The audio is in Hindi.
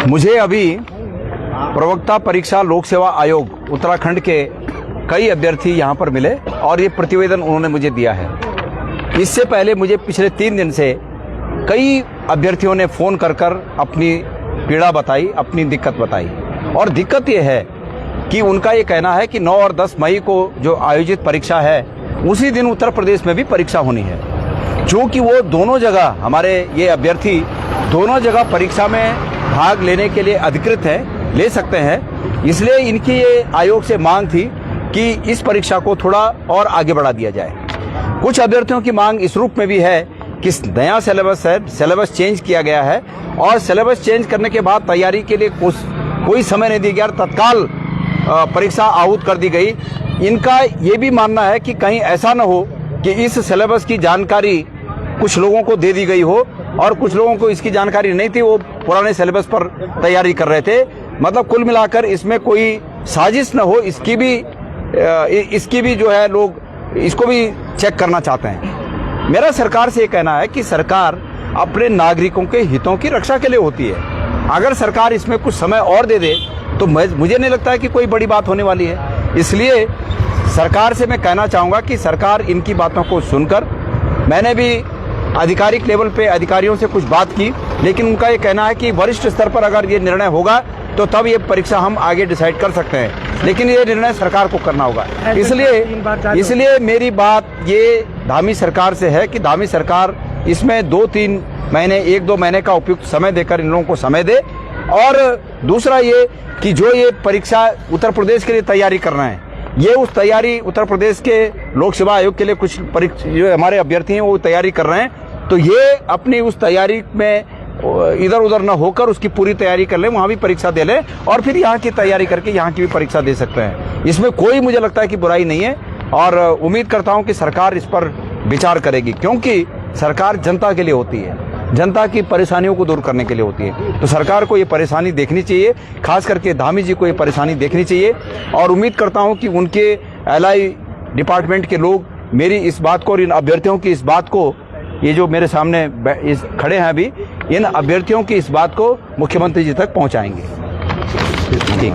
मुझे अभी प्रवक्ता परीक्षा लोक सेवा आयोग उत्तराखंड के कई अभ्यर्थी यहाँ पर मिले और ये प्रतिवेदन उन्होंने मुझे दिया है। इससे पहले मुझे पिछले 3 दिन से कई अभ्यर्थियों ने फ़ोन कर अपनी पीड़ा बताई, अपनी दिक्कत बताई। और दिक्कत ये है कि उनका ये कहना है कि 9 और 10 मई को जो आयोजित परीक्षा है उसी दिन उत्तर प्रदेश में भी परीक्षा होनी है। क्योंकि वो दोनों जगह, हमारे ये अभ्यर्थी दोनों जगह परीक्षा में भाग लेने के लिए अधिकृत हैं, ले सकते हैं। इसलिए इनकी ये आयोग से मांग थी कि इस परीक्षा को थोड़ा और आगे बढ़ा दिया जाए। कुछ अभ्यर्थियों की मांग इस रूप में भी है कि नया सिलेबस है, सिलेबस चेंज किया गया है और सिलेबस चेंज करने के बाद तैयारी के लिए कोई समय नहीं दिया गया, तत्काल परीक्षा आहूत कर दी गई। इनका ये भी मानना है कि कहीं ऐसा न हो कि इस सिलेबस की जानकारी कुछ लोगों को दे दी गई हो और कुछ लोगों को इसकी जानकारी नहीं थी, वो पुराने सिलेबस पर तैयारी कर रहे थे। मतलब कुल मिलाकर इसमें कोई साजिश न हो, इसकी भी जो है लोग इसको भी चेक करना चाहते हैं। मेरा सरकार से ये कहना है कि सरकार अपने नागरिकों के हितों की रक्षा के लिए होती है। अगर सरकार इसमें कुछ समय और दे दे तो मुझे नहीं लगता है कि कोई बड़ी बात होने वाली है। इसलिए सरकार से मैं कहना चाहूँगा कि सरकार इनकी बातों को सुनकर, मैंने भी आधिकारिक लेवल पे अधिकारियों से कुछ बात की, लेकिन उनका ये कहना है कि वरिष्ठ स्तर पर अगर ये निर्णय होगा तो तब ये परीक्षा हम आगे डिसाइड कर सकते हैं, लेकिन ये निर्णय सरकार को करना होगा। इसलिए मेरी बात ये धामी सरकार से है कि धामी सरकार इसमें 2-3 महीने, 1-2 महीने का उपयुक्त समय देकर इन लोगों को समय दे। और दूसरा ये कि जो ये परीक्षा उत्तर प्रदेश के लिए तैयारी कर रहे हैं, ये उस तैयारी उत्तर प्रदेश के लोक सेवा आयोग के लिए कुछ जो हमारे अभ्यर्थी हैं वो तैयारी कर रहे हैं, तो ये अपनी उस तैयारी में इधर उधर न होकर उसकी पूरी तैयारी कर लें, वहाँ भी परीक्षा दे लें और फिर यहाँ की तैयारी करके यहाँ की भी परीक्षा दे सकते हैं। इसमें कोई मुझे लगता है कि बुराई नहीं है और उम्मीद करता हूँ कि सरकार इस पर विचार करेगी, क्योंकि सरकार जनता के लिए होती है, जनता की परेशानियों को दूर करने के लिए होती है। तो सरकार को ये परेशानी देखनी चाहिए, खास करके धामी जी को ये परेशानी देखनी चाहिए। और उम्मीद करता हूँ कि उनके एलआई डिपार्टमेंट के लोग मेरी इस बात को और इन अभ्यर्थियों की इस बात को, ये जो मेरे सामने खड़े हैं अभी, इन अभ्यर्थियों की इस बात को मुख्यमंत्री जी तक पहुँचाएंगे। ठीक।